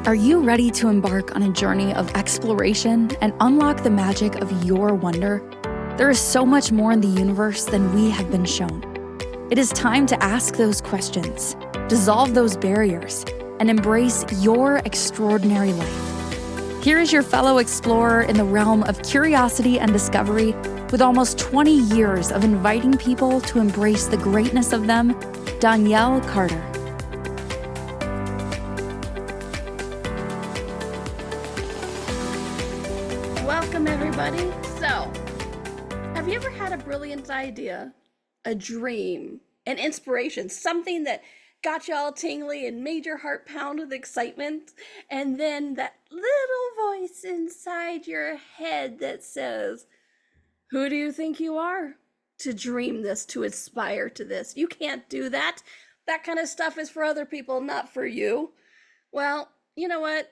Are you ready to embark on a journey of exploration and unlock the magic of your wonder? There is so much more in the universe than we have been shown. It is time to ask those questions, dissolve those barriers, and embrace your extraordinary life. Here is your fellow explorer in the realm of curiosity and discovery, with almost 20 years of inviting people to embrace the greatness of them, Donnielle Carter. Welcome, everybody. So, have you ever had a brilliant idea, a dream, an inspiration, something that got you all tingly and made your heart pound with excitement, and then that little voice inside your head that says, who do you think you are to dream this, to aspire to this? You can't do that. That kind of stuff is for other people, not for you. Well, you know what?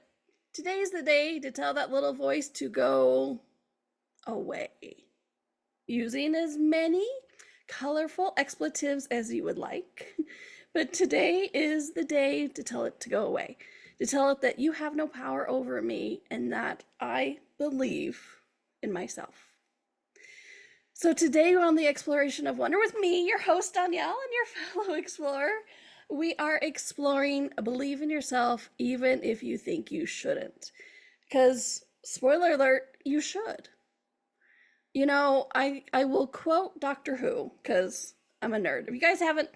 Today's the day to tell that little voice to go away, using as many colorful expletives as you would like. But today is the day to tell it to go away, to tell it that you have no power over me and that I believe in myself. So today we're on the exploration of wonder with me, your host Donnielle, and your fellow explorer. We are exploring believe in yourself even if you think you shouldn't. Because, spoiler alert, you should. You know, I will quote Doctor Who, because I'm a nerd. If you guys haven't,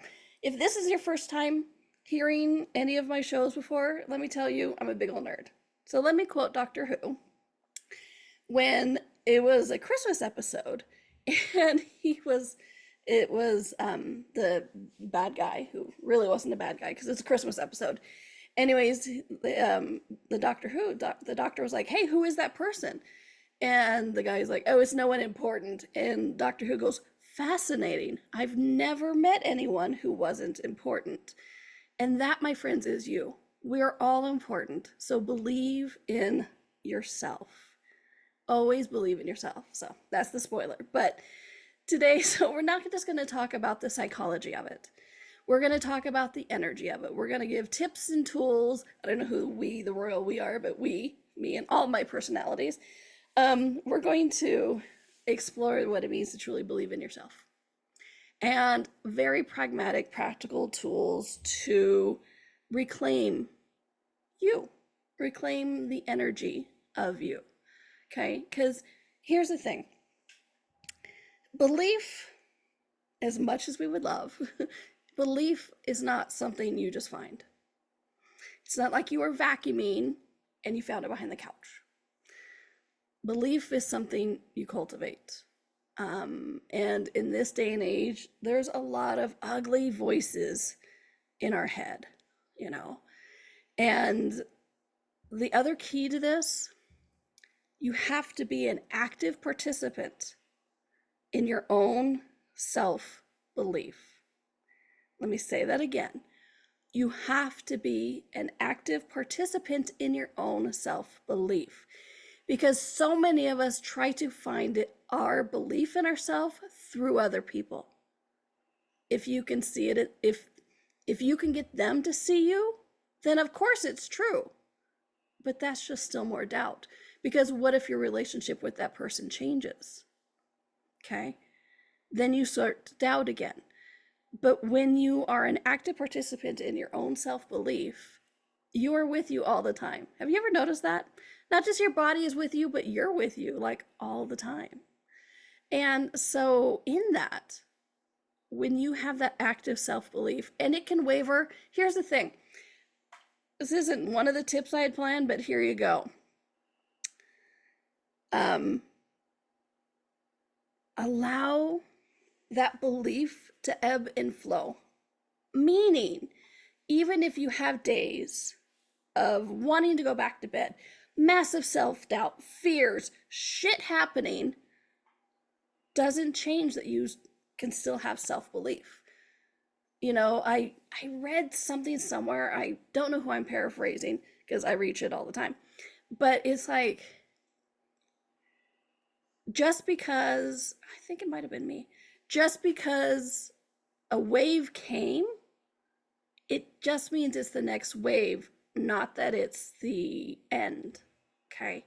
if this is your first time hearing any of my shows before, let me tell you, I'm a big old nerd. So let me quote Doctor Who. When it was a Christmas episode, and it was the bad guy, who really wasn't a bad guy because it's a Christmas episode. Anyways, the doctor was like, hey, who is that person? And the guy's like, oh, it's no one important. And Doctor Who goes, fascinating. I've never met anyone who wasn't important. And that, my friends, is you. We're all important. So believe in yourself. Always believe in yourself. So that's the spoiler. But today, so we're not just going to talk about the psychology of it. We're going to talk about the energy of it. We're going to give tips and tools. I don't know who we, the royal we are, but we, me, and all my personalities. We're going to explore what it means to truly believe in yourself. And very pragmatic, practical tools to reclaim you, reclaim the energy of you. Okay, because here's the thing. Belief, as much as we would love, belief is not something you just find. It's not like you were vacuuming and you found it behind the couch. Belief is something you cultivate. And in this day and age, there's a lot of ugly voices in our head, you know. And the other key to this, you have to be an active participant in your own self-belief. Let me say that again. You have to be an active participant in your own self-belief, because so many of us try to find our belief in ourselves through other people. If you can see it, if you can get them to see you, then of course it's true. But that's just still more doubt. Because what if your relationship with that person changes? Okay, then you start to doubt again. But when you are an active participant in your own self-belief, you are with you all the time. Have you ever noticed that? Not just your body is with you, but you're with you like all the time. And so in that, when you have that active self-belief, and it can waver, here's the thing. This isn't one of the tips I had planned, but here you go. Allow that belief to ebb and flow. Meaning, even if you have days of wanting to go back to bed, massive self-doubt, fears, shit happening, doesn't change that you can still have self-belief. You know, I read something somewhere, I don't know who I'm paraphrasing because I read shit all the time, but it's like, just because, I think it might have been me, just because a wave came, it just means it's the next wave, not that it's the end. Okay.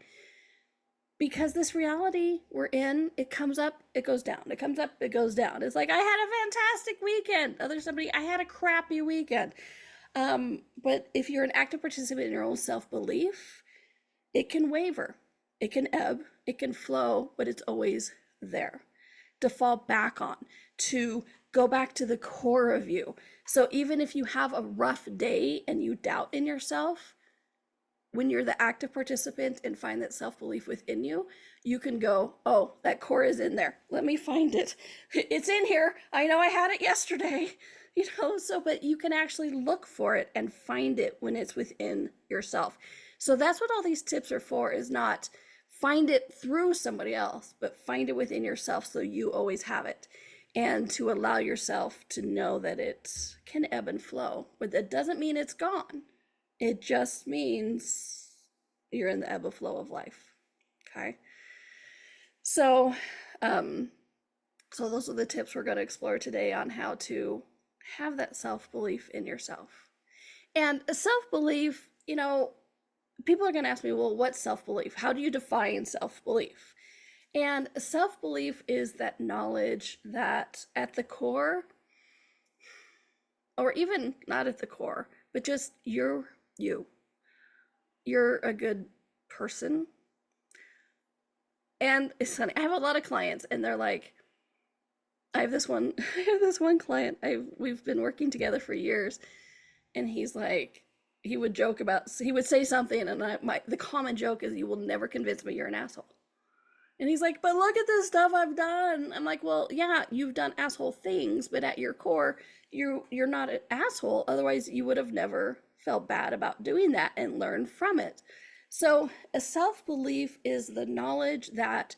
Because this reality we're in, it comes up, it goes down. It comes up, it goes down. It's like, I had a fantastic weekend. Other somebody, I had a crappy weekend. But if you're an active participant in your own self-belief, it can waver, it can ebb, it can flow, but it's always there to fall back on, to go back to the core of you. So even if you have a rough day and you doubt in yourself, when you're the active participant and find that self-belief within you, you can go, oh, that core is in there. Let me find it. It's in here. I know I had it yesterday. So, but you can actually look for it and find it when it's within yourself. So that's what all these tips are for, is not find it through somebody else, but find it within yourself so you always have it. And to allow yourself to know that it can ebb and flow. But that doesn't mean it's gone. It just means you're in the ebb and flow of life. Okay. So those are the tips we're going to explore today on how to have that self-belief in yourself. And self-belief, people are going to ask me, well, what's self-belief? How do you define self-belief? And self-belief is that knowledge that at the core, or even not at the core, but just you're a good person. And it's funny, I have a lot of clients and they're like, I have this one client, we've been working together for years, and he's like, he would say something, and the common joke is, you will never convince me you're an asshole. And he's like, but look at this stuff I've done. I'm like, well, yeah, you've done asshole things, but at your core, you're not an asshole. Otherwise, you would have never felt bad about doing that and learned from it. So a self-belief is the knowledge that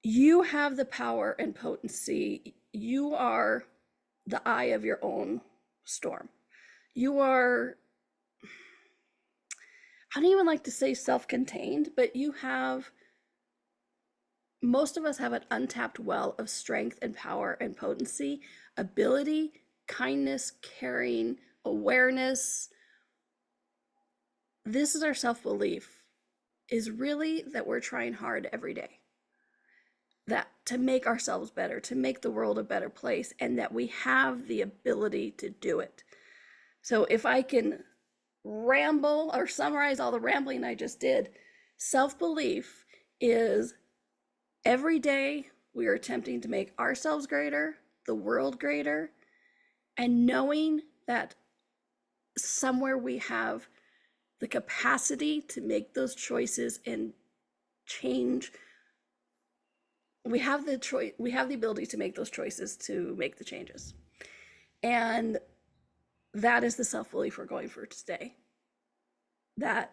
you have the power and potency. You are the eye of your own storm. You are, I don't even like to say self-contained, but most of us have an untapped well of strength and power and potency, ability, kindness, caring, awareness. This is our self-belief, is really that we're trying hard every day, that to make ourselves better, to make the world a better place, and that we have the ability to do it. So if I can ramble or summarize all the rambling I just did, self-belief is every day we are attempting to make ourselves greater, the world greater, and knowing that somewhere we have the capacity to make those choices and change. We have the choice, we have the ability to make those choices, to make the changes. And that is the self-belief we're going for today. That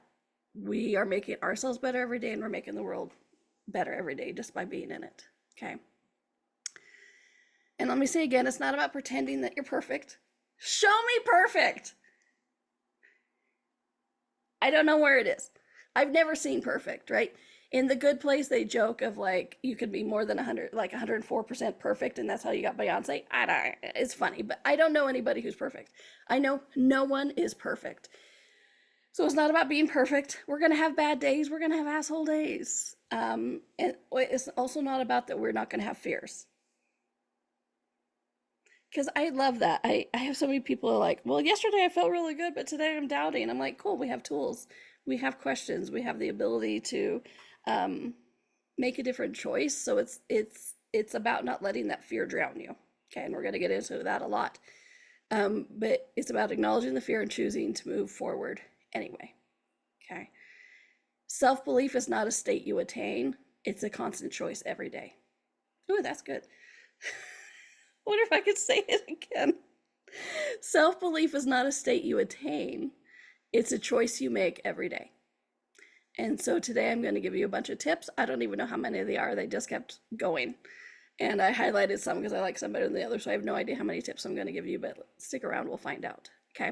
we are making ourselves better every day, and we're making the world better every day just by being in it. Okay. And let me say again, it's not about pretending that you're perfect. Show me perfect. I don't know where it is. I've never seen perfect, right? In The Good Place, they joke of like, you could be more than 100, like 104% perfect, and that's how you got Beyonce. It's funny, but I don't know anybody who's perfect. I know no one is perfect. So it's not about being perfect. We're going to have bad days. We're going to have asshole days. And it's also not about that we're not going to have fears. Because I love that. I have so many people who are like, well, yesterday I felt really good, but today I'm doubting. I'm like, cool, we have tools. We have questions. We have the ability to make a different choice. So it's about not letting that fear drown you. Okay, and we're going to get into that a lot. But it's about acknowledging the fear and choosing to move forward anyway. Okay. Self-belief is not a state you attain. It's a constant choice every day. Ooh, that's good. I wonder if I could say it again. Self-belief is not a state you attain. It's a choice you make every day. And so today I'm going to give you a bunch of tips. I don't even know how many they are. They just kept going. And I highlighted some because I like some better than the others. So I have no idea how many tips I'm going to give you, but stick around. We'll find out. Okay.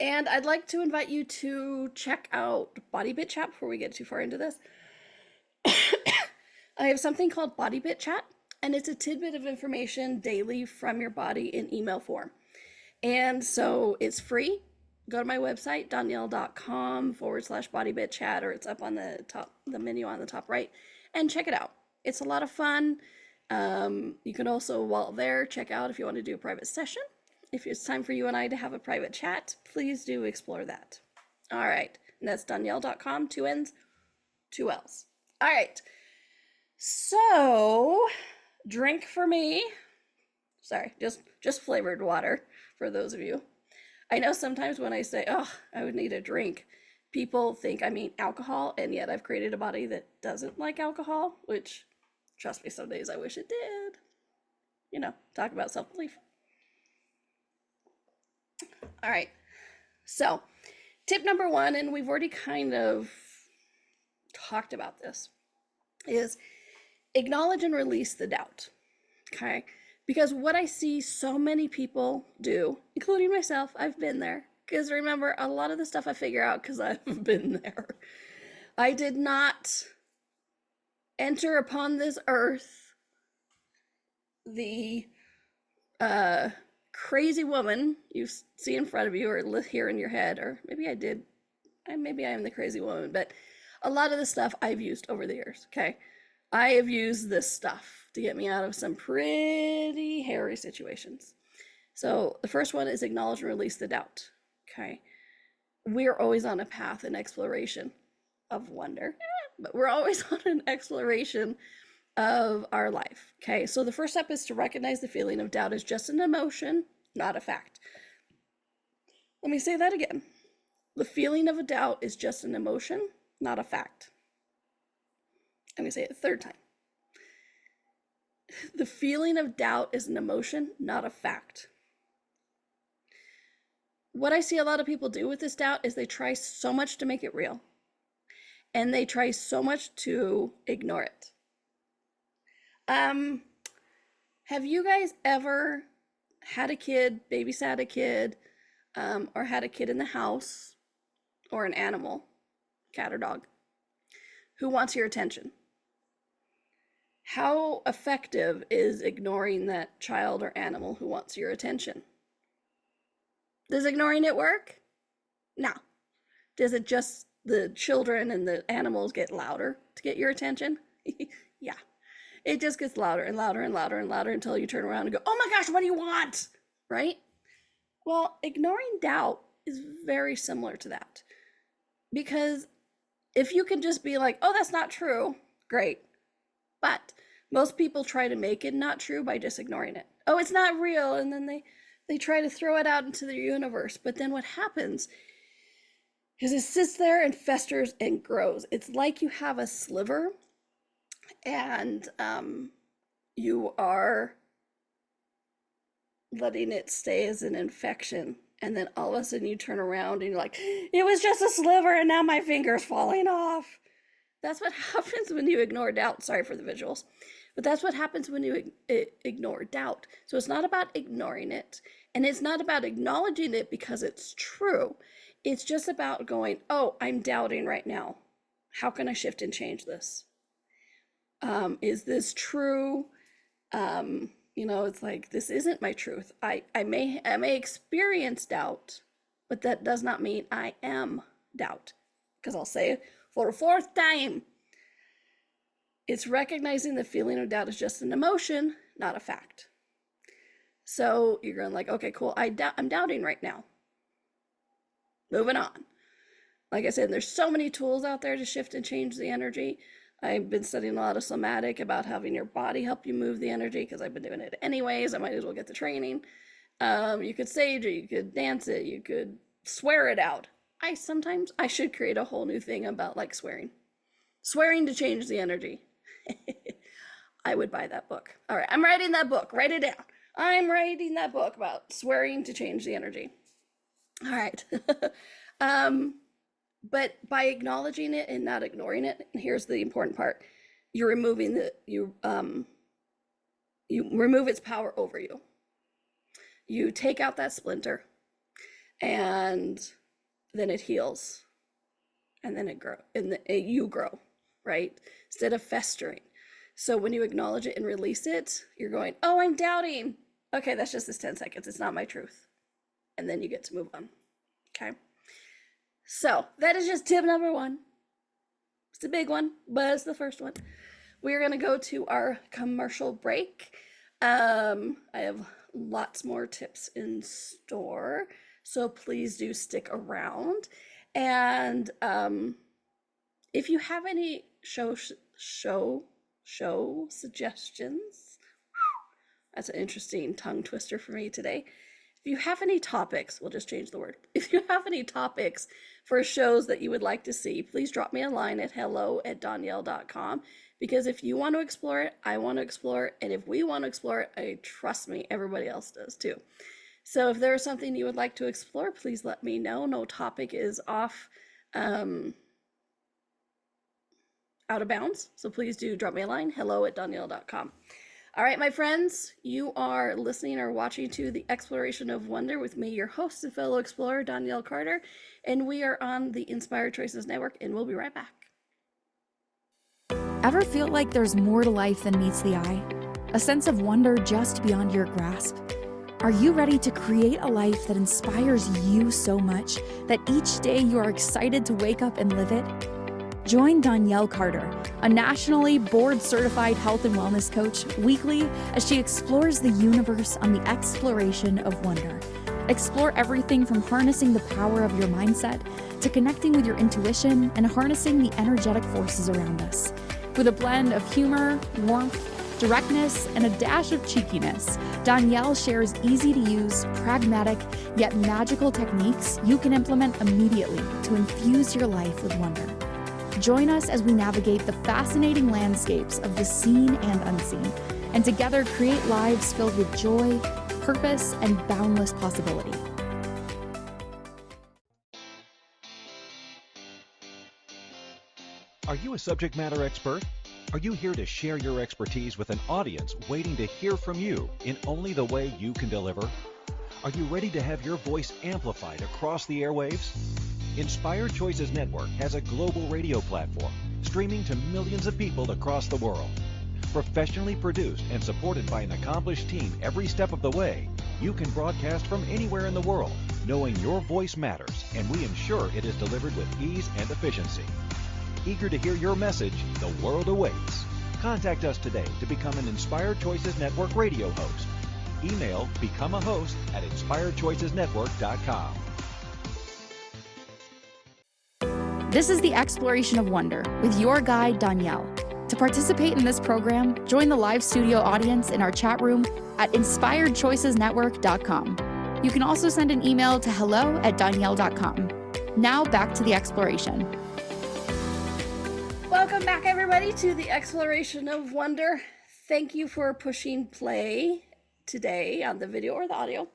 And I'd like to invite you to check out Body Bit Chat before we get too far into this. I have something called Body Bit Chat. and it's a tidbit of information daily from your body in email form. And so it's free. Go to my website, donnielle.com/bodybit chat, or it's up on the top, the menu on the top right, and check it out. It's a lot of fun. You can also, while there, check out if you want to do a private session. If it's time for you and I to have a private chat, please do explore that. All right. And that's donnielle.com, 2 N's, 2 L's. All right. So, drink for me. Sorry, just flavored water for those of you. I know sometimes when I say, oh, I would need a drink, people think I mean alcohol, and yet I've created a body that doesn't like alcohol, which, trust me, some days I wish it did. You know, talk about self-belief. All right, so tip number 1, and we've already kind of talked about this, is acknowledge and release the doubt, okay? Because what I see so many people do, including myself, I've been there, because remember, a lot of the stuff I figure out because I've been there. I did not enter upon this earth the crazy woman you see in front of you or hear in your head, or maybe I did, maybe I am the crazy woman, but a lot of the stuff I've used over the years, okay? I have used this stuff to get me out of some pretty hairy situations. So the first one is acknowledge and release the doubt, okay? We're always on a path and exploration of wonder, but we're always on an exploration of our life, okay? So the first step is to recognize the feeling of doubt as just an emotion, not a fact. Let me say that again. The feeling of a doubt is just an emotion, not a fact. I'm going to say it a third time. The feeling of doubt is an emotion, not a fact. What I see a lot of people do with this doubt is they try so much to make it real, and they try so much to ignore it. Have you guys ever had a kid, babysat a kid, or had a kid in the house, or an animal, cat or dog, who wants your attention? How effective is ignoring that child or animal who wants your attention? Does ignoring it work? No. Does it just, the children and the animals get louder to get your attention? Yeah. It just gets louder and louder and louder and louder until you turn around and go, oh my gosh, what do you want? Right? Well, ignoring doubt is very similar to that. Because if you can just be like, oh, that's not true, great. But most people try to make it not true by just ignoring it. Oh, it's not real. And then they try to throw it out into the universe. But then what happens is it sits there and festers and grows. It's like you have a sliver and you are letting it stay as an infection. And then all of a sudden you turn around and you're like, it was just a sliver and now my finger's falling off. That's what happens when you ignore doubt. Sorry for the visuals. But that's what happens when you ignore doubt. So it's not about ignoring it. And it's not about acknowledging it because it's true. It's just about going, oh, I'm doubting right now. How can I shift and change this? Is this true? You know, it's like, this isn't my truth. I may experience doubt, but that does not mean I am doubt. Because I'll say it for a 4th time. It's recognizing the feeling of doubt is just an emotion, not a fact. So you're going like, okay, cool. I'm doubting right now. Moving on. Like I said, there's so many tools out there to shift and change the energy. I've been studying a lot of somatic about having your body help you move the energy because I've been doing it anyways. I might as well get the training. You could sage it, you could dance it, you could swear it out. I should create a whole new thing about like swearing. Swearing to change the energy. I would buy that book. All right, I'm writing that book. Write it down. I'm writing that book about swearing to change the energy. All right. But by acknowledging it and not ignoring it, and here's the important part, you're removing you remove its power over you. You take out that splinter, and then it heals, and then it grows, and you grow, right? Instead of festering. So when you acknowledge it and release it, you're going, oh, I'm doubting. Okay, that's just this 10 seconds. It's not my truth. And then you get to move on. Okay. So that is just tip number 1. It's a big one, but it's the first one. We're going to go to our commercial break. I have lots more tips in store, so please do stick around. And if you have any show suggestions, that's an interesting tongue twister for me today. If you have any topics, we'll just change the word. If you have any topics for shows that you would like to see, please drop me a line at hello@donnielle.com, because if you want to explore it, I want to explore it. And if we want to explore it, trust me, everybody else does too. So if there's something you would like to explore, please let me know. No topic is off out of bounds. So please do drop me a line, hello@donnielle.com. All right, my friends, you are listening or watching to The Exploration of Wonder with me, your host and fellow explorer, Donnielle Carter, and we are on the Inspired Choices Network, and we'll be right back. Ever feel like there's more to life than meets the eye? A sense of wonder just beyond your grasp? Are you ready to create a life that inspires you so much that each day you are excited to wake up and live it? Join Donnielle Carter, a nationally board-certified health and wellness coach, weekly as she explores the universe on the exploration of wonder. Explore everything from harnessing the power of your mindset to connecting with your intuition and harnessing the energetic forces around us. With a blend of humor, warmth, directness, and a dash of cheekiness, Donnielle shares easy-to-use, pragmatic, yet magical techniques you can implement immediately to infuse your life with wonder. Join us as we navigate the fascinating landscapes of the seen and unseen, and together create lives filled with joy, purpose, and boundless possibility. Are you a subject matter expert? Are you here to share your expertise with an audience waiting to hear from you in only the way you can deliver? Are you ready to have your voice amplified across the airwaves? Inspired Choices Network has a global radio platform streaming to millions of people across the world. Professionally produced and supported by an accomplished team every step of the way, you can broadcast from anywhere in the world, knowing your voice matters, and we ensure it is delivered with ease and efficiency. Eager to hear your message, the world awaits. Contact us today to become an Inspired Choices Network radio host. Email becomeahost@inspiredchoicesnetwork.com. This is the Exploration of Wonder with your guide, Donnielle. To participate in this program, join the live studio audience in our chat room at inspiredchoicesnetwork.com. You can also send an email to hello@donnielle.com. Now back to the exploration. Welcome back, everybody, to The Exploration of Wonder. Thank you for pushing play today on the video or the audio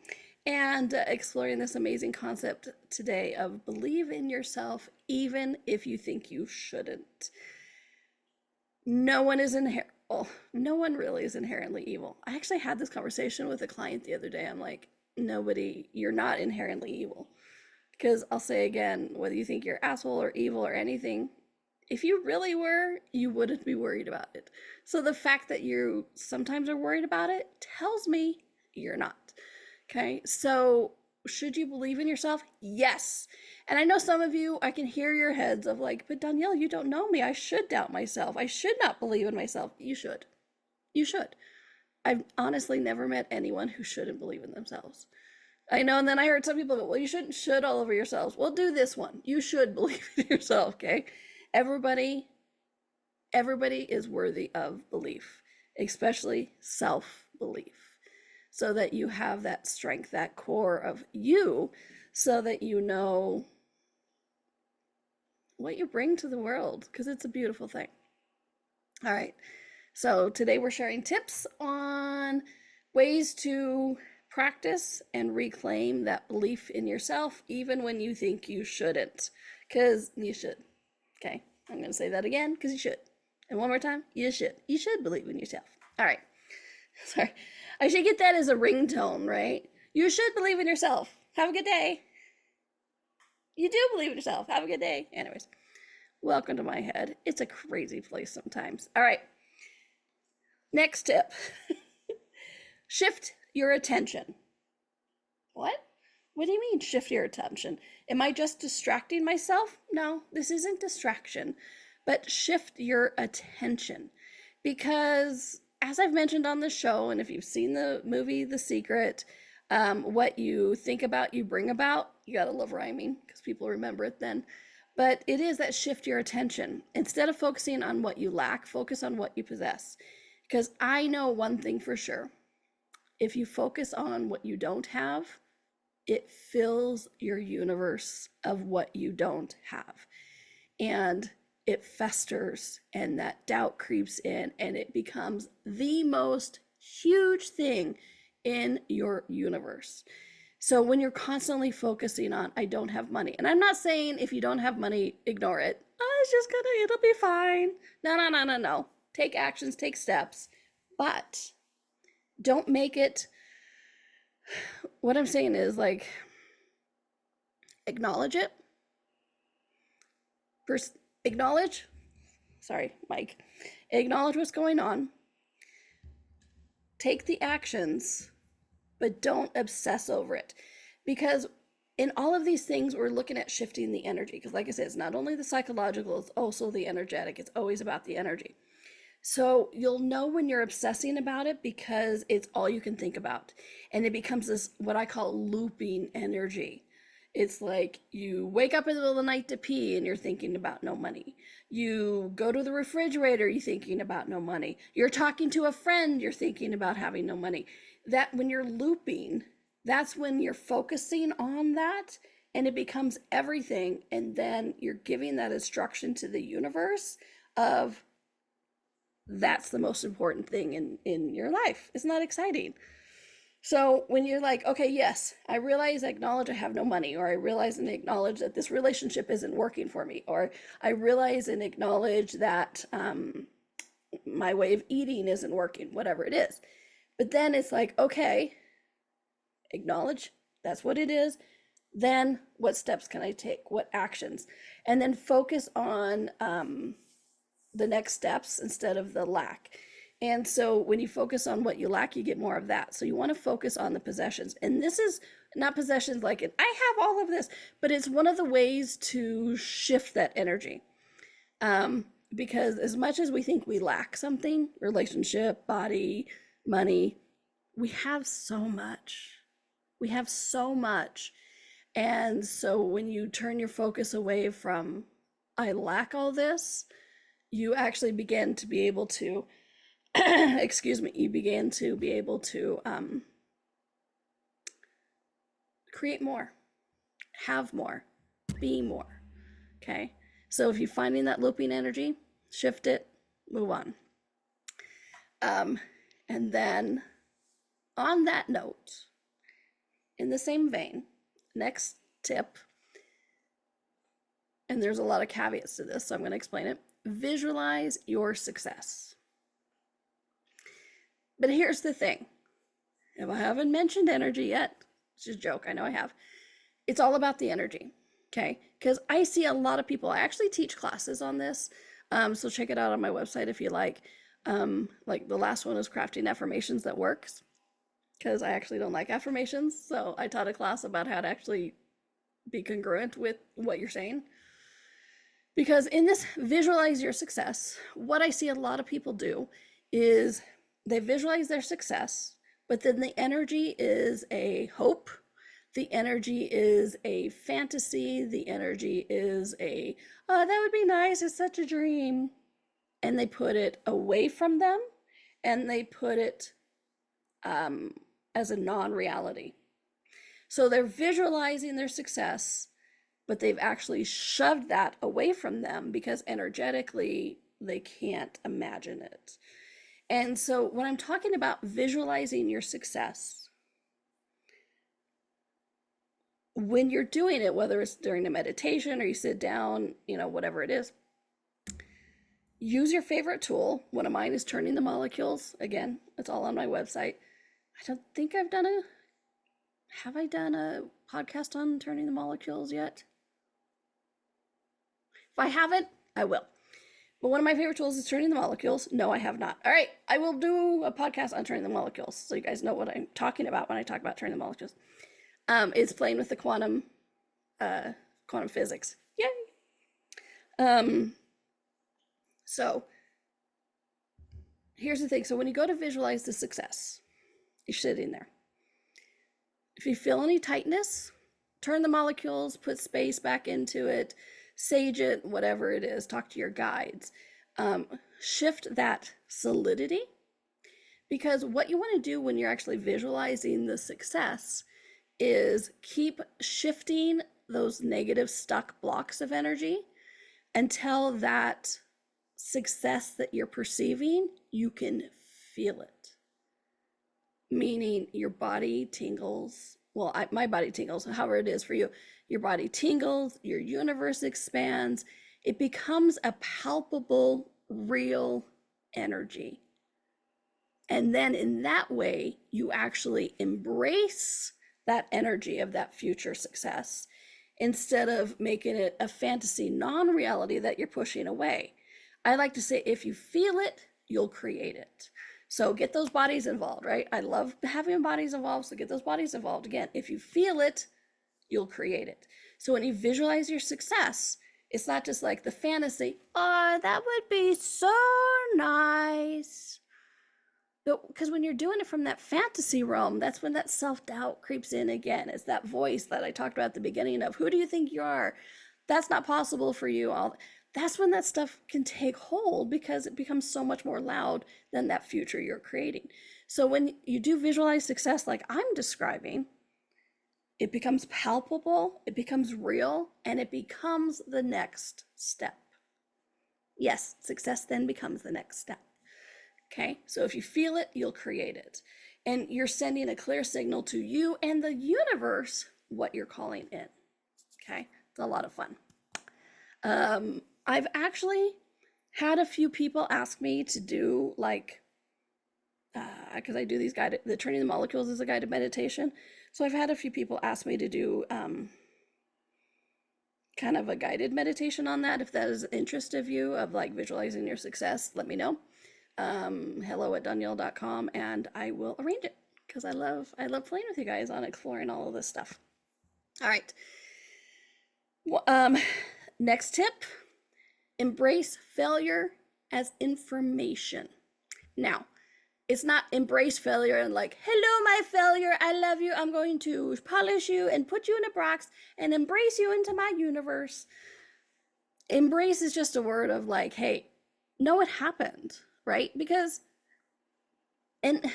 and exploring this amazing concept today of believe in yourself even if you think you shouldn't. No one really is inherently evil. I actually had this conversation with a client the other day. I'm like, you're not inherently evil. Because I'll say again, whether you think you're asshole or evil or anything, if you really were, you wouldn't be worried about it. So the fact that you sometimes are worried about it tells me you're not. Okay, so should you believe in yourself? Yes. And I know some of you, I can hear your heads of like, but Donnielle, you don't know me. I should doubt myself. I should not believe in myself. You should. You should. I've honestly never met anyone who shouldn't believe in themselves. I know, and then I heard some people go, well, you shouldn't should all over yourselves. Well, do this one. You should believe in yourself, okay? Everybody is worthy of belief, especially self-belief, so that you have that strength, that core of you, so that you know what you bring to the world, because it's a beautiful thing. All right, so today we're sharing tips on ways to practice and reclaim that belief in yourself, even when you think you shouldn't, because you should. Okay, I'm going to say that again because you should. And one more time, you should. You should believe in yourself. All right. Sorry. I should get that as a ringtone, right? You should believe in yourself. Have a good day. You do believe in yourself. Have a good day. Anyways, welcome to my head. It's a crazy place sometimes. All right. Next tip. Shift your attention. What? What do you mean shift your attention? Am I just distracting myself? No, this isn't distraction, but shift your attention. Because as I've mentioned on the show, and if you've seen the movie The Secret, what you think about, you bring about. You gotta love rhyming because people remember it then. But it is that shift your attention. Instead of focusing on what you lack, focus on what you possess. Because I know one thing for sure. If you focus on what you don't have, it fills your universe of what you don't have. And it festers, and that doubt creeps in, and it becomes the most huge thing in your universe. So when you're constantly focusing on, I don't have money, and I'm not saying if you don't have money, ignore it. Oh, it's just gonna, it'll be fine. No. Take actions, take steps, but don't make it, what I'm saying is like, acknowledge it. First, acknowledge what's going on. Take the actions, but don't obsess over it. Because in all of these things, we're looking at shifting the energy. Because like I said, it's not only the psychological, it's also the energetic. It's always about the energy. So you'll know when you're obsessing about it because it's all you can think about. And it becomes this, what I call looping energy. It's like you wake up in the middle of the night to pee and you're thinking about no money. You go to the refrigerator, you're thinking about no money. You're talking to a friend, you're thinking about having no money. That when you're looping, that's when you're focusing on that and it becomes everything. And then you're giving that instruction to the universe of that's the most important thing in your life. Isn't that exciting? So when you're like, okay, yes, I realize, I acknowledge I have no money, or I realize and acknowledge that this relationship isn't working for me, or I realize and acknowledge that my way of eating isn't working, whatever it is. But then it's like, okay, acknowledge that's what it is. Then what steps can I take? What actions? And then focus on the next steps instead of the lack. And so when you focus on what you lack, you get more of that. So you want to focus on the possessions. And this is not possessions like I have all of this, but it's one of the ways to shift that energy. Because as much as we think we lack something, relationship, body, money, we have so much. We have so much. And so when you turn your focus away from, I lack all this, you actually begin to be able to, you begin to be able to create more, have more, be more, okay? So if you're finding that looping energy, shift it, move on. And then on that note, in the same vein, next tip, and there's a lot of caveats to this, so I'm going to explain it. Visualize your success. But here's the thing. If I haven't mentioned energy yet, it's just a joke, I know I have. It's all about the energy, okay? Because I see a lot of people, I actually teach classes on this, so check it out on my website if you like. Like the last one is crafting affirmations that works, because I actually don't like affirmations, so I taught a class about how to actually be congruent with what you're saying. Because in this visualize your success, what I see a lot of people do is they visualize their success, but then the energy is a hope, the energy is a fantasy, the energy is a, oh, that would be nice, it's such a dream. And they put it away from them, and they put it as a non-reality. So they're visualizing their success, but they've actually shoved that away from them because energetically they can't imagine it. And so when I'm talking about visualizing your success, when you're doing it, whether it's during a meditation or you sit down, whatever it is, use your favorite tool. One of mine is Turning the Molecules. Again, it's all on my website. I don't think have I done a podcast on Turning the Molecules yet? If I haven't, I will. But one of my favorite tools is turning the molecules. No, I have not. All right, I will do a podcast on turning the molecules so you guys know what I'm talking about when I talk about turning the molecules. It's playing with the quantum physics. Yay! So here's the thing. So when you go to visualize the success, you're sitting there. If you feel any tightness, turn the molecules, put space back into it, sage it, whatever it is, talk to your guides. Shift that solidity, because what you want to do when you're actually visualizing the success is keep shifting those negative stuck blocks of energy until that success that you're perceiving, you can feel it. Meaning your body tingles. Well, my body tingles, however it is for you. Your body tingles, your universe expands. It becomes a palpable, real energy. And then in that way, you actually embrace that energy of that future success instead of making it a fantasy non-reality that you're pushing away. I like to say, if you feel it, you'll create it. So get those bodies involved, right? I love having bodies involved, so get those bodies involved. Again, if you feel it, you'll create it. So when you visualize your success, it's not just like the fantasy, oh, that would be so nice. Because when you're doing it from that fantasy realm, that's when that self-doubt creeps in again. It's that voice that I talked about at the beginning of, who do you think you are? That's not possible for you. That's when that stuff can take hold, because it becomes so much more loud than that future you're creating. So when you do visualize success like I'm describing, it becomes palpable, it becomes real, and it becomes the next step. Yes, success then becomes the next step. Okay, so if you feel it, you'll create it. And you're sending a clear signal to you and the universe what you're calling in. Okay, it's a lot of fun. I've actually had a few people ask me to do like, because I do these the turning the molecules is a guided meditation. So I've had a few people ask me to do kind of a guided meditation on that. If that is of interest of you, of like visualizing your success, let me know. hello@donnielle.com, and I will arrange it, because I love playing with you guys on exploring all of this stuff. All right. Next tip, embrace failure as information. Now, it's not embrace failure and like, hello, my failure, I love you, I'm going to polish you and put you in a box and embrace you into my universe. Embrace is just a word of like, hey, know it happened, right? Because, and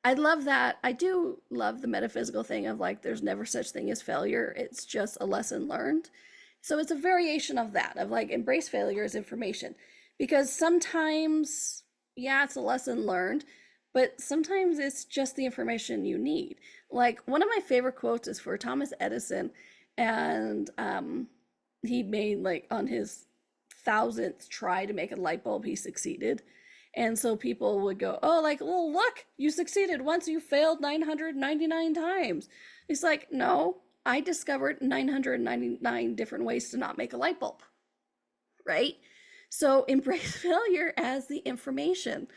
I love that. I do love the metaphysical thing of like, there's never such thing as failure. It's just a lesson learned. So it's a variation of that, of like, embrace failure as information. Because sometimes, yeah, it's a lesson learned, but sometimes it's just the information you need. Like, one of my favorite quotes is for Thomas Edison, and he made, like, on his 1000th try to make a light bulb, he succeeded. And so people would go, oh, like, well, look, you succeeded once, you failed 999 times. It's like, no, I discovered 999 different ways to not make a light bulb, right? So embrace failure as the information.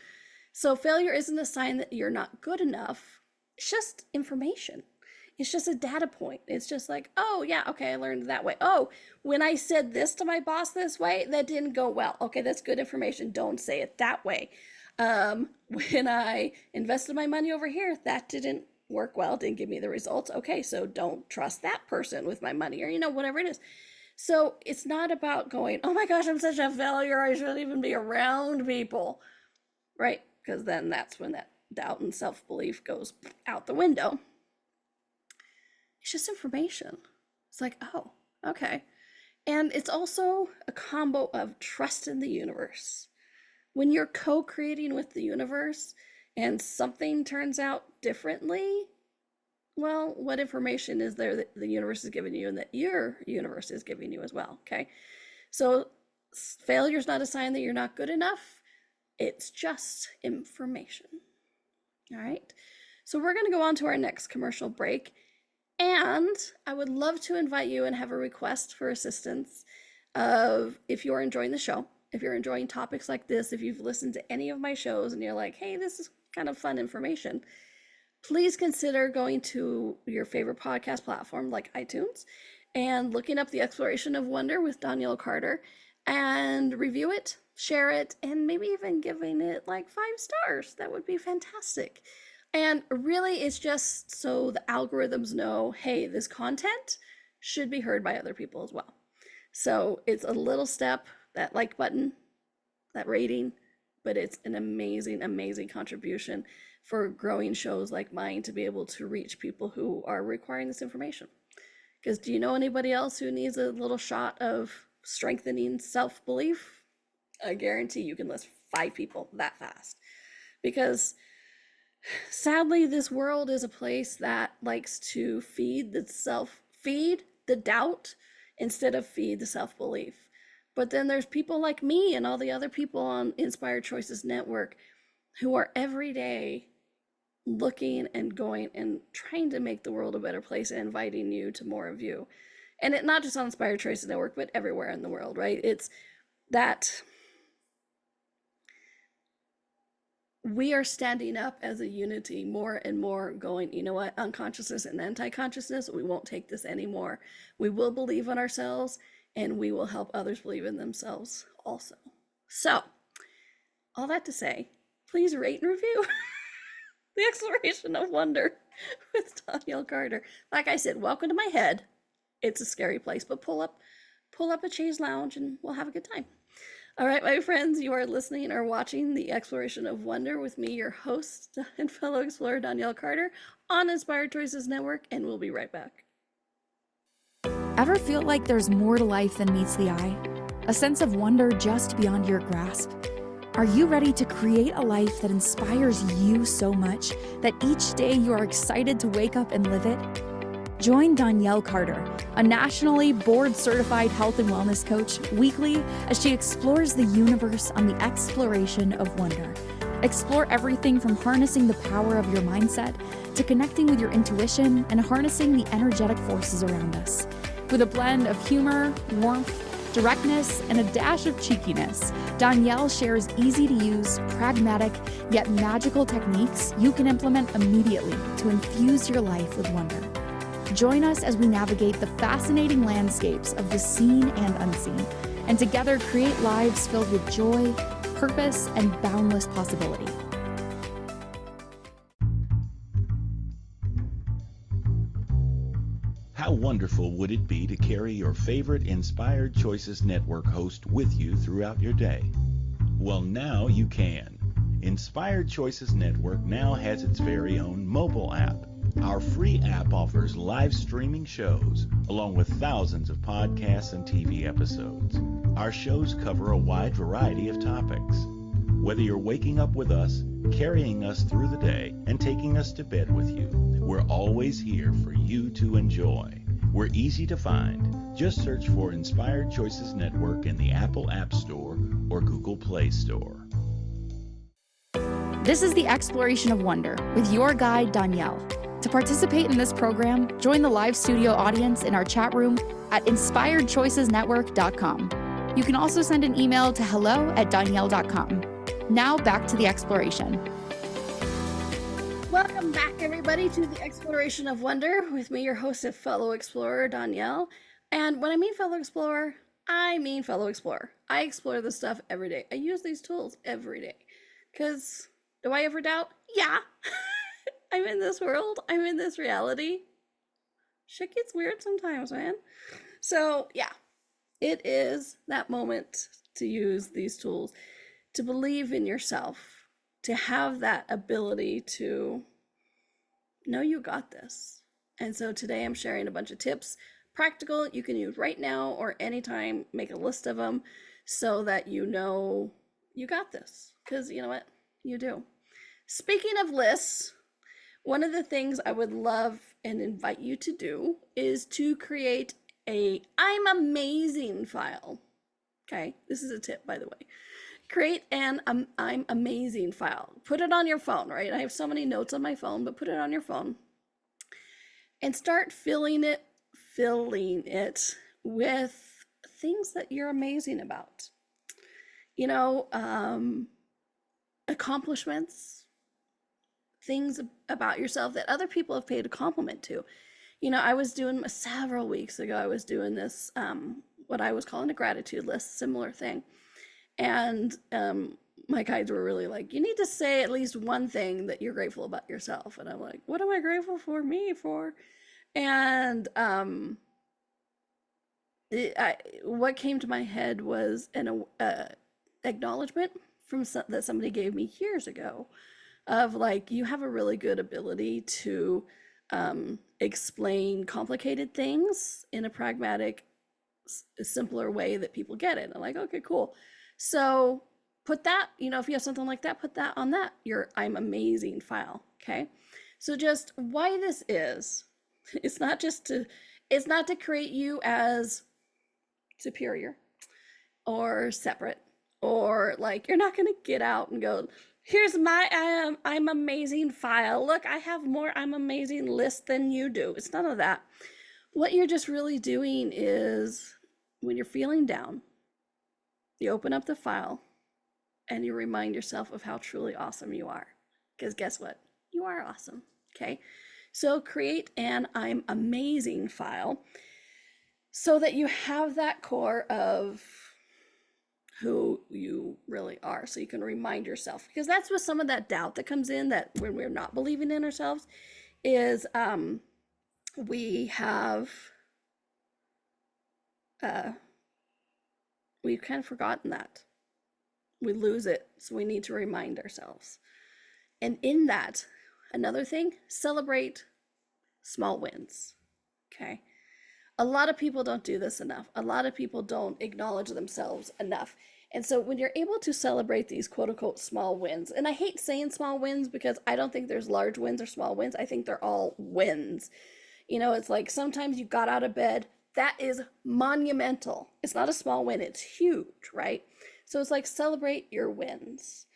So failure isn't a sign that you're not good enough. It's just information. It's just a data point. It's just like, oh yeah, okay, I learned that way. Oh, when I said this to my boss this way, that didn't go well. Okay, that's good information. Don't say it that way. When I invested my money over here, that didn't work well, didn't give me the results. Okay, so don't trust that person with my money, or whatever it is. So it's not about going, oh my gosh, I'm such a failure, I shouldn't even be around people, right? Because then that's when that doubt and self-belief goes out the window. It's just information. It's like, oh, okay. And it's also a combo of trust in the universe. When you're co-creating with the universe and something turns out differently, well, what information is there that the universe is giving you and that your universe is giving you as well, okay? So failure is not a sign that you're not good enough. It's just information, all right? So we're going to go on to our next commercial break. And I would love to invite you and have a request for assistance of, if you're enjoying the show, if you're enjoying topics like this, if you've listened to any of my shows and you're like, hey, this is kind of fun information, please consider going to your favorite podcast platform like iTunes and looking up The Exploration of Wonder with Donnielle Carter and review it, share it, and maybe even giving it like 5 stars. That would be fantastic. And really, it's just so the algorithms know, hey, this content should be heard by other people as well. So it's a little step, that like button, that rating, but it's an amazing, amazing contribution for growing shows like mine to be able to reach people who are requiring this information. Because do you know anybody else who needs a little shot of strengthening self-belief? I guarantee you can list 5 people that fast. Because sadly, this world is a place that likes to feed the doubt instead of feed the self-belief. But then there's people like me and all the other people on Inspired Choices Network who are every day looking and going and trying to make the world a better place and inviting you to more of you. And it not just on Inspired Choices Network, but everywhere in the world, right? It's that we are standing up as a unity more and more going, you know what, unconsciousness and anti-consciousness, we won't take this anymore. We will believe in ourselves and we will help others believe in themselves also. So, all that to say, please rate and review The Exploration of Wonder with Donnielle Carter. Like I said, welcome to my head. It's a scary place, but pull up a chaise lounge and we'll have a good time. All right, my friends, you are listening or watching The Exploration of Wonder with me, your host and fellow explorer, Donnielle Carter, on Inspired Choices Network, and we'll be right back. Ever feel like there's more to life than meets the eye? A sense of wonder just beyond your grasp? Are you ready to create a life that inspires you so much that each day you are excited to wake up and live it? Join Donnielle Carter, a nationally board-certified health and wellness coach, weekly as she explores the universe on the exploration of wonder. Explore everything from harnessing the power of your mindset to connecting with your intuition and harnessing the energetic forces around us. With a blend of humor, warmth, directness, and a dash of cheekiness, Donnielle shares easy-to-use, pragmatic, yet magical techniques you can implement immediately to infuse your life with wonder. Join us as we navigate the fascinating landscapes of the seen and unseen, and together create lives filled with joy, purpose, and boundless possibility. How wonderful would it be to carry your favorite Inspired Choices Network host with you throughout your day? Well, now you can. Inspired Choices Network now has its very own mobile app. Our free app offers live streaming shows, along with thousands of podcasts and TV episodes. Our shows cover a wide variety of topics. Whether you're waking up with us, carrying us through the day, and taking us to bed with you, we're always here for you to enjoy. We're easy to find. Just search for Inspired Choices Network in the Apple App Store or Google Play Store. This is The Exploration of Wonder with your guide, Donnielle. To participate in this program, join the live studio audience in our chat room at inspiredchoicesnetwork.com. You can also send an email to hello@donnielle.com. Now back to the exploration. Welcome back, everybody, to The Exploration of Wonder with me, your host and fellow explorer, Donnielle. And when I mean fellow explorer, I mean fellow explorer. I explore this stuff every day. I use these tools every day. Because do I ever doubt? Yeah. I'm in this world. I'm in this reality. Shit gets weird sometimes, man. So, yeah, it is that moment to use these tools, to believe in yourself, to have that ability to know you got this. And so today I'm sharing a bunch of tips, practical, you can use right now or anytime. Make a list of them so that you know you got this. Because you know what? You do. Speaking of lists, one of the things I would love and invite you to do is to create a I'm amazing file. Okay, this is a tip, by the way. Create an I'm amazing file. Put it on your phone, right? I have so many notes on my phone, but put it on your phone and start filling it with things that you're amazing about. accomplishments, things about yourself that other people have paid a compliment to. I was doing several weeks ago, I was doing this, what I was calling a gratitude list, similar thing. And my guides were really like, you need to say at least one thing that you're grateful about yourself. And I'm like, what am I grateful for me for? And what came to my head was an acknowledgement that somebody gave me years ago of like, you have a really good ability to explain complicated things in a pragmatic, simpler way that people get it. I'm like, okay, cool. So put that, if you have something like that, put that on that, your I'm amazing file, okay? So just why this is, it's not to create you as superior or separate, or like, you're not gonna get out and go, here's my I'm amazing file. Look, I have more I'm amazing list than you do. It's none of that. What you're just really doing is when you're feeling down, you open up the file and you remind yourself of how truly awesome you are. Because guess what? You are awesome. Okay. So create an I'm amazing file so that you have that core of who you really are, so you can remind yourself, because that's what some of that doubt that comes in, that when we're not believing in ourselves, is we've kind of forgotten that. We lose it, so we need to remind ourselves. And in that, another thing, celebrate small wins. Okay. A lot of people don't do this enough. A lot of people don't acknowledge themselves enough. And so when you're able to celebrate these quote unquote small wins, and I hate saying small wins because I don't think there's large wins or small wins. I think they're all wins. It's like sometimes you got out of bed. That is monumental. It's not a small win. It's huge, right? So it's like, celebrate your wins.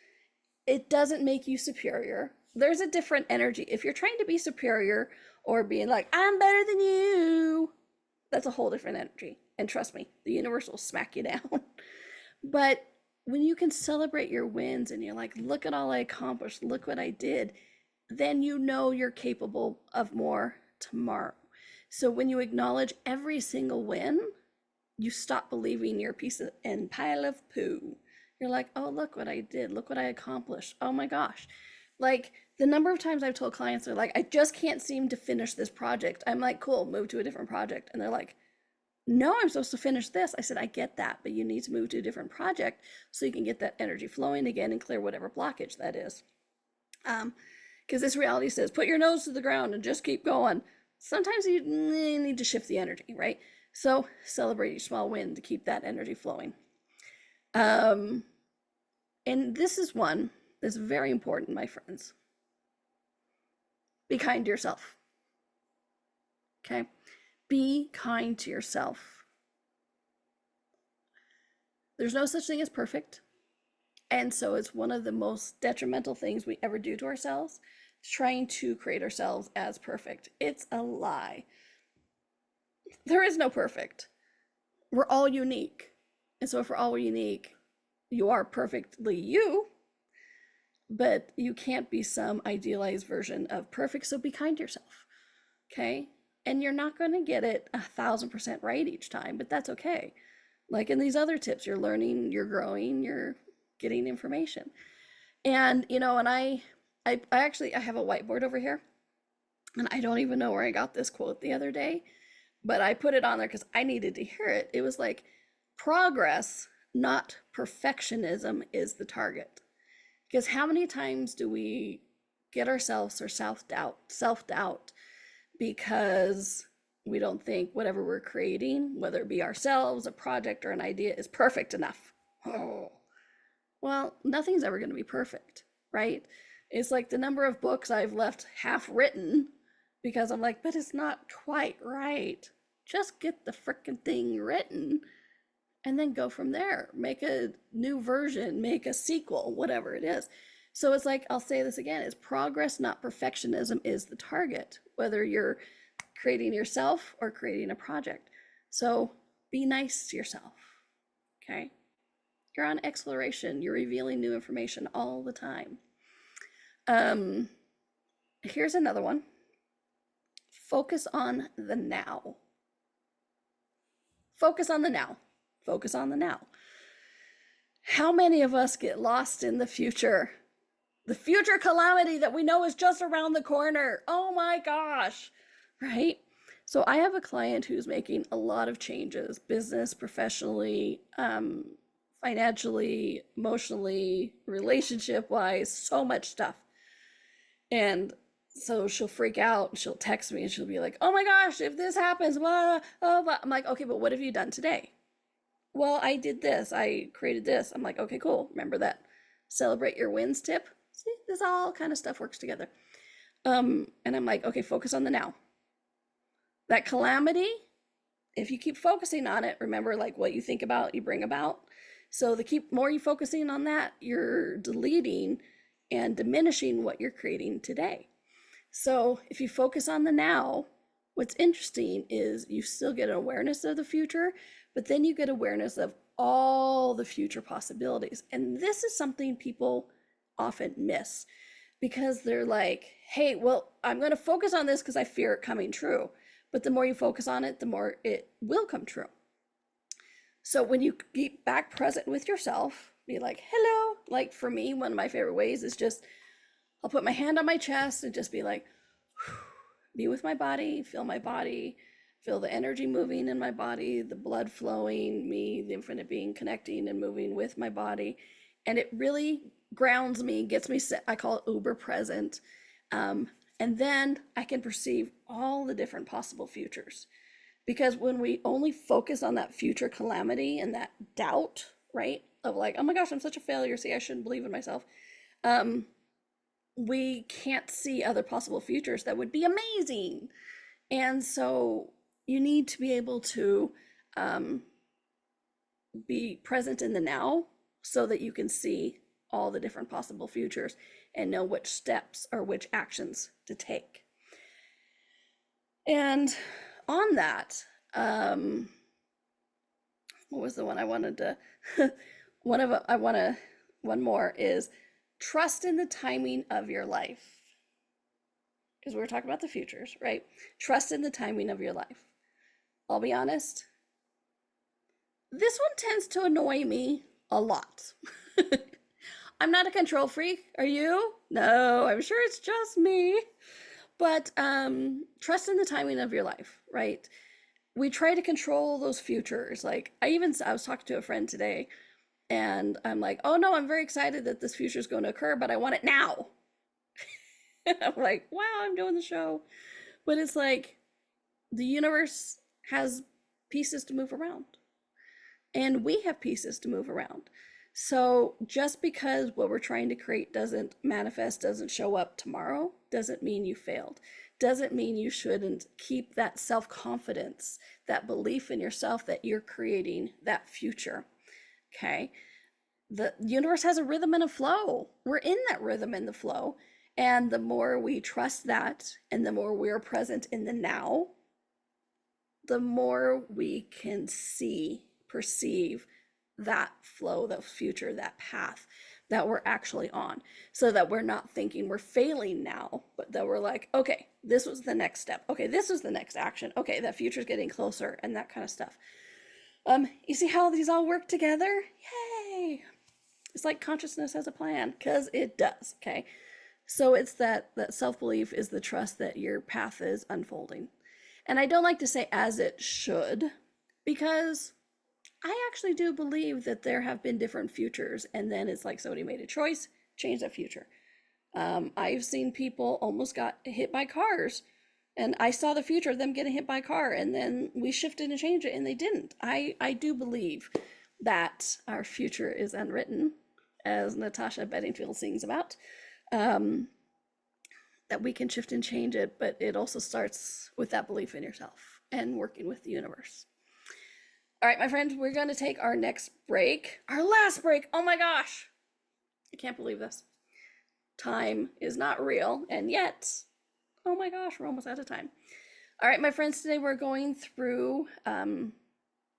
It doesn't make you superior. There's a different energy. If you're trying to be superior or being like, I'm better than you, that's a whole different energy. And trust me, the universe will smack you down. But when you can celebrate your wins and you're like, look at all I accomplished, look what I did, then you're capable of more tomorrow. So when you acknowledge every single win, you stop believing you're a piece of and pile of poo. You're like, oh, look what I did. Look what I accomplished. Oh my gosh. Like the number of times I've told clients, they're like, I just can't seem to finish this project. I'm like, cool, move to a different project. And they're like, no, I'm supposed to finish this. I said, I get that, but you need to move to a different project so you can get that energy flowing again and clear whatever blockage that is. Because this reality says, put your nose to the ground and just keep going. Sometimes you need to shift the energy, right? So celebrate your small win to keep that energy flowing. And this is one that's very important, my friends. Be kind to yourself. Okay? Be kind to yourself. There's no such thing as perfect. And so it's one of the most detrimental things we ever do to ourselves, trying to create ourselves as perfect. It's a lie. There is no perfect. We're all unique. And so if we're all unique, you are perfectly you, but you can't be some idealized version of perfect. So be kind to yourself. Okay? And you're not going to get it 1,000% right each time, but that's okay. Like in these other tips, you're learning, you're growing, you're getting information. And, and I have a whiteboard over here, and I don't even know where I got this quote the other day, but I put it on there because I needed to hear it. It was like, progress, not perfectionism, is the target. Because how many times do we get ourselves or self-doubt because we don't think whatever we're creating, whether it be ourselves, a project, or an idea, is perfect enough? Oh, well, nothing's ever going to be perfect, right? It's like the number of books I've left half written because I'm like, but it's not quite right. Just get the frickin' thing written and then go from there. Make a new version, make a sequel, whatever it is. So it's like, I'll say this again, is progress, not perfectionism, is the target, whether you're creating yourself or creating a project. So be nice to yourself, okay? You're on exploration. You're revealing new information all the time. Here's another one. Focus on the now. Focus on the now. Focus on the now. How many of us get lost in the future? The future calamity that we know is just around the corner. Oh my gosh, right? So I have a client who's making a lot of changes, business, professionally, financially, emotionally, relationship-wise, so much stuff. And so she'll freak out, she'll text me and she'll be like, oh my gosh, if this happens, blah, blah, blah. I'm like, okay, but what have you done today? Well, I did this, I created this. I'm like, okay, cool. Remember that celebrate your wins tip? See, this all kind of stuff works together. And I'm like, okay, focus on the now. That calamity, if you keep focusing on it, remember, like, what you think about, you bring about. So the more you focusing on that, you're deleting and diminishing what you're creating today. So if you focus on the now, what's interesting is you still get an awareness of the future, but then you get awareness of all the future possibilities. And this is something people often miss, because they're like, hey, well, I'm going to focus on this because I fear it coming true. But the more you focus on it, the more it will come true. So when you get back present with yourself, be like, hello. Like for me, one of my favorite ways is just, I'll put my hand on my chest and just be like, be with my body, feel the energy moving in my body, the blood flowing, me, the infinite being, connecting and moving with my body. And it really grounds me, gets me set. I call it uber present. And then I can perceive all the different possible futures. Because when we only focus on that future calamity and that doubt, right, of like, oh my gosh, I'm such a failure, see, I shouldn't believe in myself, we can't see other possible futures that would be amazing. And so you need to be able to be present in the now so that you can see all the different possible futures and know which steps or which actions to take. And on that, what was the one I wanted to, one more is trust in the timing of your life. Because we were talking about the futures, right? Trust in the timing of your life. I'll be honest, this one tends to annoy me a lot. I'm not a control freak. Are you? No, I'm sure it's just me. But trust in the timing of your life, right? We try to control those futures. Like I was talking to a friend today and I'm like, oh no, I'm very excited that this future is going to occur, but I want it now. I'm like, wow, I'm doing the show. But it's like the universe has pieces to move around. And we have pieces to move around. So just because what we're trying to create doesn't manifest, doesn't show up tomorrow, doesn't mean you failed. Doesn't mean you shouldn't keep that self-confidence, that belief in yourself that you're creating that future. Okay? The universe has a rhythm and a flow. We're in that rhythm and the flow. And the more we trust that, and the more we're present in the now, the more we can perceive that flow, that future, that path that we're actually on, so that we're not thinking we're failing now, but that we're like, okay, this was the next step. Okay, this was the next action. Okay, that future's getting closer, and that kind of stuff. You see how these all work together? Yay! It's like consciousness has a plan, because it does, okay? So it's that self-belief is the trust that your path is unfolding. And I don't like to say as it should, because I actually do believe that there have been different futures, and then it's like somebody made a choice, changed that future. I've seen people almost got hit by cars, and I saw the future of them getting hit by a car, and then we shifted and changed it, and they didn't. I do believe that our future is unwritten, as Natasha Bedingfield sings about, that we can shift and change it, but it also starts with that belief in yourself and working with the universe. All right, my friends, we're going to take our next break, our last break. Oh my gosh, I can't believe this. Time is not real, and yet, oh my gosh, we're almost out of time. All right, my friends, today we're going through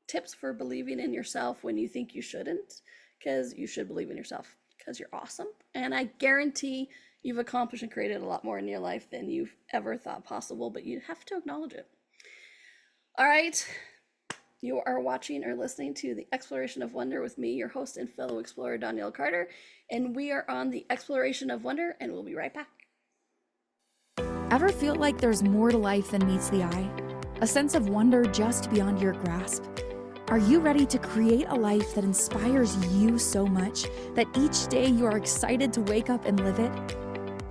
tips for believing in yourself when you think you shouldn't. because you should believe in yourself because you're awesome. And I guarantee you've accomplished and created a lot more in your life than you've ever thought possible, but you have to acknowledge it. All right. You are watching or listening to The Exploration of Wonder with me, your host and fellow explorer, Donnielle Carter, and we are on the exploration of wonder, and we'll be right back. Ever feel like there's more to life than meets the eye? A sense of wonder just beyond your grasp? Are you ready to create a life that inspires you so much that each day you are excited to wake up and live it?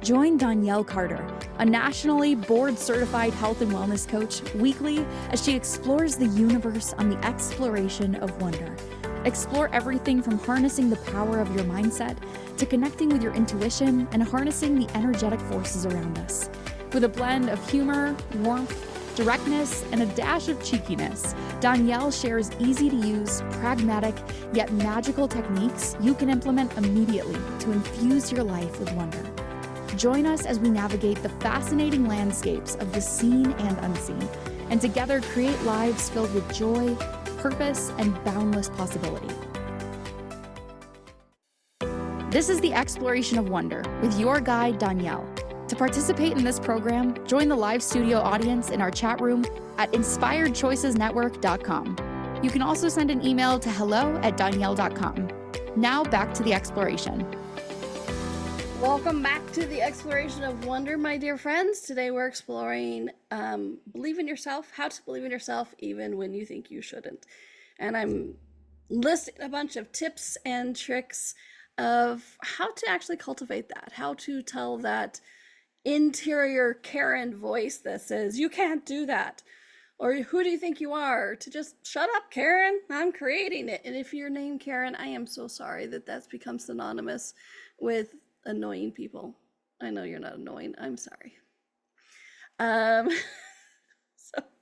Join Donnielle Carter, a nationally board-certified health and wellness coach, weekly as she explores the universe on the exploration of wonder. Explore everything from harnessing the power of your mindset to connecting with your intuition and harnessing the energetic forces around us. With a blend of humor, warmth, directness, and a dash of cheekiness, Donnielle shares easy-to-use, pragmatic, yet magical techniques you can implement immediately to infuse your life with wonder. Join us as we navigate the fascinating landscapes of the seen and unseen, and together create lives filled with joy, purpose, and boundless possibility. This is the Exploration of Wonder with your guide, Donnielle. To participate in this program, join the live studio audience in our chat room at inspiredchoicesnetwork.com. You can also send an email to hello@donnielle.com. Now back to the exploration. Welcome back to the exploration of wonder, my dear friends. Today we're exploring believe in yourself, how to believe in yourself even when you think you shouldn't. And I'm listing a bunch of tips and tricks of how to actually cultivate that, how to tell that interior Karen voice that says, you can't do that. Or who do you think you are? To just shut up, Karen. I'm creating it. And if you're named Karen, I am so sorry that that's become synonymous with annoying people. I know you're not annoying. I'm sorry. So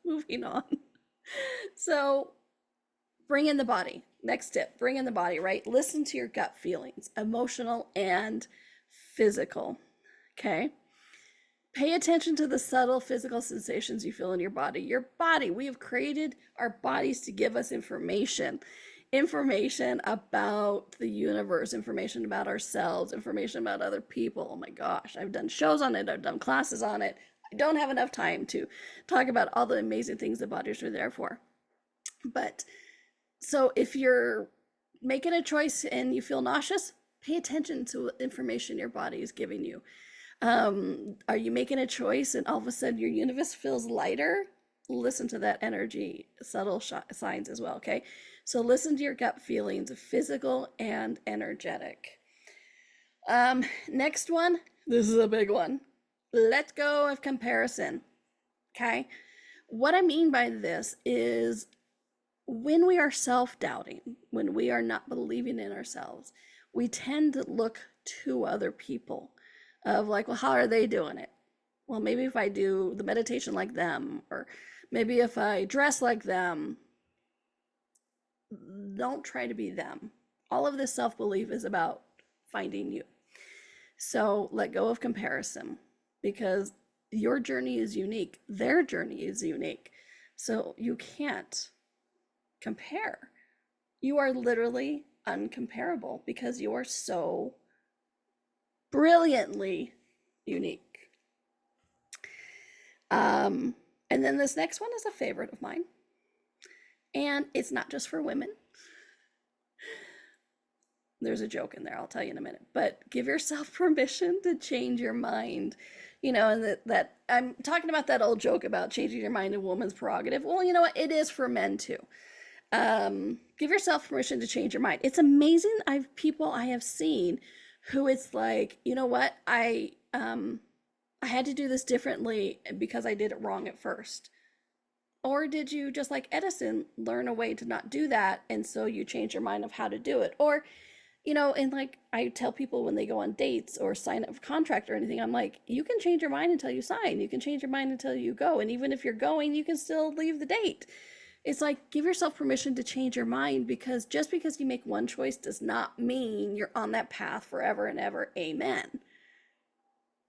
moving on. So bring in the body. Next tip, bring in the body, right? Listen to your gut feelings, emotional and physical. Okay. Pay attention to the subtle physical sensations you feel in your body. Your body, we have created our bodies to give us information about the universe, information about ourselves, information about other people. Oh my gosh, I've done shows on it. I've done classes on it. I don't have enough time to talk about all the amazing things the bodies are there for. But so if you're making a choice and you feel nauseous, pay attention to what information your body is giving you. Are you making a choice and all of a sudden your universe feels lighter? Listen to that energy, subtle signs as well, okay? So listen to your gut feelings, physical and energetic. Next one, this is a big one. Let go of comparison, okay? What I mean by this is when we are self-doubting, when we are not believing in ourselves, we tend to look to other people of like, well, how are they doing it? Well, maybe if I do the meditation like them, or maybe if I dress like them. Don't try to be them. All of this self-belief is about finding you. So let go of comparison because your journey is unique. Their journey is unique. So you can't compare. You are literally uncomparable because you are so brilliantly unique. And then this next one is a favorite of mine. And it's not just for women. There's a joke in there, I'll tell you in a minute. But give yourself permission to change your mind. You know, and that I'm talking about that old joke about changing your mind, a woman's prerogative. Well, you know what? It is for men too. Give yourself permission to change your mind. It's amazing. People I have seen who it's like, you know what? I had to do this differently because I did it wrong at first. Or did you, just like Edison, learn a way to not do that, and so you change your mind of how to do it? Or, you know, and like I tell people when they go on dates or sign up for contract or anything, I'm like, you can change your mind until you sign. You can change your mind until you go. And even if you're going, you can still leave the date. It's like, give yourself permission to change your mind, because just because you make one choice does not mean you're on that path forever and ever. Amen.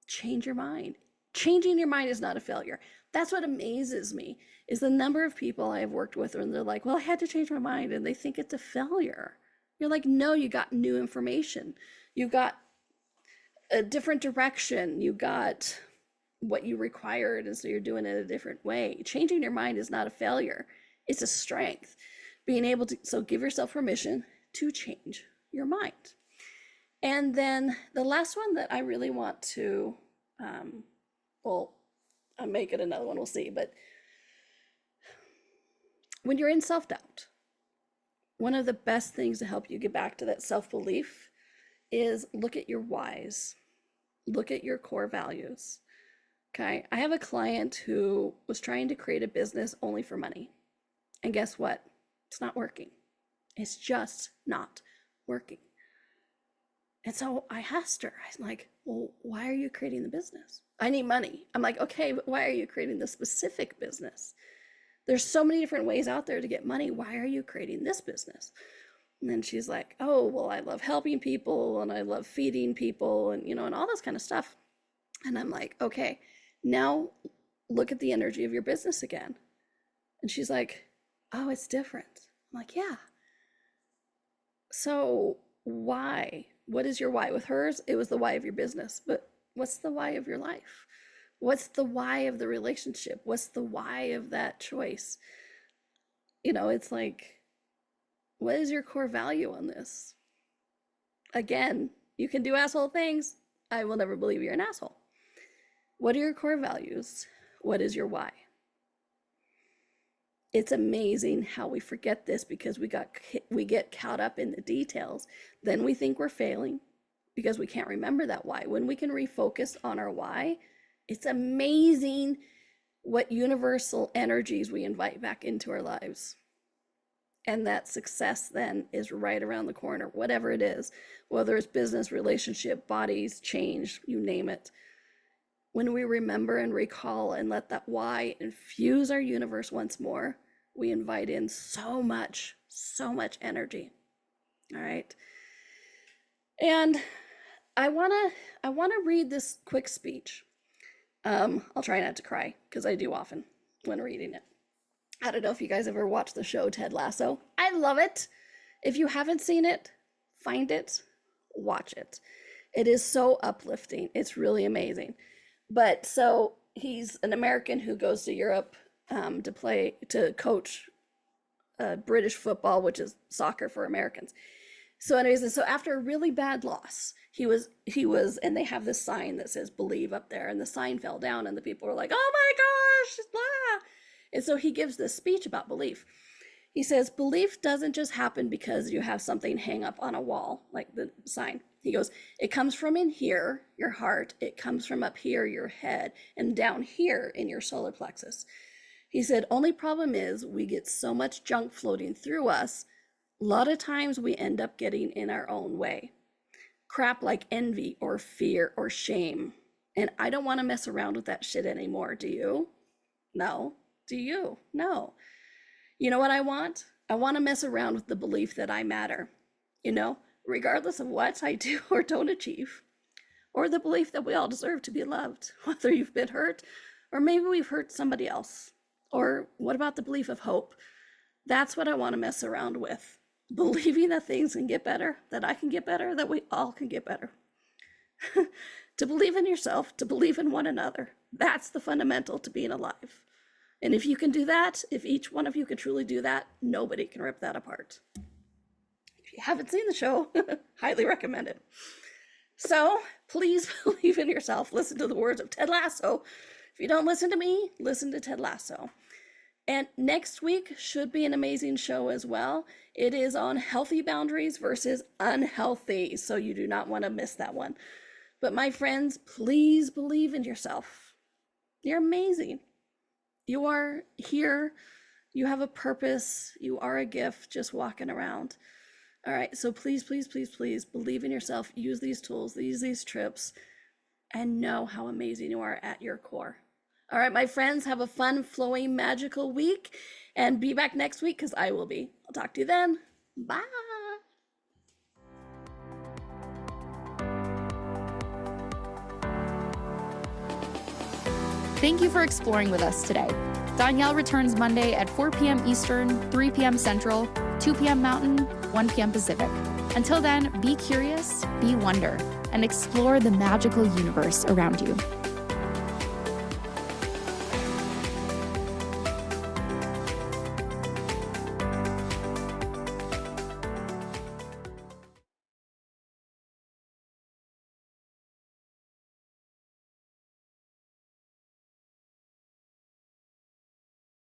Change your mind. Changing your mind is not a failure. That's what amazes me, is the number of people I have worked with when they're like, well, I had to change my mind, and they think it's a failure. You're like, no, you got new information. You got a different direction. You got what you required, and so you're doing it a different way. Changing your mind is not a failure. It's a strength. Being able to, so give yourself permission to change your mind. And then the last one that I really want to, well, I'll make it another one, we'll see. But when you're in self-doubt, one of the best things to help you get back to that self-belief is look at your whys. Look at your core values. Okay, I have a client who was trying to create a business only for money. And guess what? It's not working. It's just not working. And so I asked her, I'm like, well, why are you creating the business? I need money. I'm like, okay, but why are you creating this specific business? There's so many different ways out there to get money. Why are you creating this business? And then she's like, oh, well, I love helping people and I love feeding people and, and all this kind of stuff. And I'm like, okay, now look at the energy of your business again. And she's like, oh, it's different. I'm like, yeah. So why? What is your why? With hers, it was the why of your business. But what's the why of your life? What's the why of the relationship? What's the why of that choice? It's like, what is your core value on this? Again, you can do asshole things. I will never believe you're an asshole. What are your core values? What is your why? It's amazing how we forget this because we get caught up in the details. Then we think we're failing because we can't remember that why. When we can refocus on our why, it's amazing what universal energies we invite back into our lives. And that success then is right around the corner, whatever it is, whether it's business, relationship, bodies, change, you name it. When we remember and recall and let that why infuse our universe once more, we invite in so much energy. All right. And I want to read this quick speech. I'll try not to cry because I do often when reading it. I don't know if you guys ever watched the show Ted Lasso. I love it. If you haven't seen it, find it, watch it. It is so uplifting. It's really amazing. But so he's an American who goes to Europe to coach British football, which is soccer for Americans. So anyways, and so after a really bad loss, he was, and they have this sign that says believe up there, and the sign fell down and the people were like, oh my gosh, blah. And so he gives this speech about belief. He says, belief doesn't just happen because you have something hang up on a wall, like the sign. He goes, it comes from in here, your heart. It comes from up here, your head, and down here in your solar plexus. He said, only problem is we get so much junk floating through us. A lot of times we end up getting in our own way. Crap like envy or fear or shame. And I don't want to mess around with that shit anymore. Do you? No. Do you? No. You know what I want? I want to mess around with the belief that I matter. Regardless of what I do or don't achieve. Or the belief that we all deserve to be loved. Whether you've been hurt or maybe we've hurt somebody else. Or what about the belief of hope? That's what I want to mess around with. Believing that things can get better, that I can get better, that we all can get better. To believe in yourself, to believe in one another. That's the fundamental to being alive. And if you can do that, if each one of you can truly do that, nobody can rip that apart. If you haven't seen the show, highly recommend it. So please believe in yourself. Listen to the words of Ted Lasso. If you don't listen to me, listen to Ted Lasso. And next week should be an amazing show as well. It is on healthy boundaries versus unhealthy. So you do not want to miss that one. But my friends, please believe in yourself. You're amazing. You are here. You have a purpose. You are a gift just walking around. All right. So please, please, please, please believe in yourself. Use these tools, use these trips, and know how amazing you are at your core. All right, my friends, have a fun, flowing, magical week, and be back next week because I will be. I'll talk to you then. Bye. Thank you for exploring with us today. Donnielle returns Monday at 4 p.m. Eastern, 3 p.m. Central, 2 p.m. Mountain, 1 p.m. Pacific. Until then, be curious, be wonder, and explore the magical universe around you.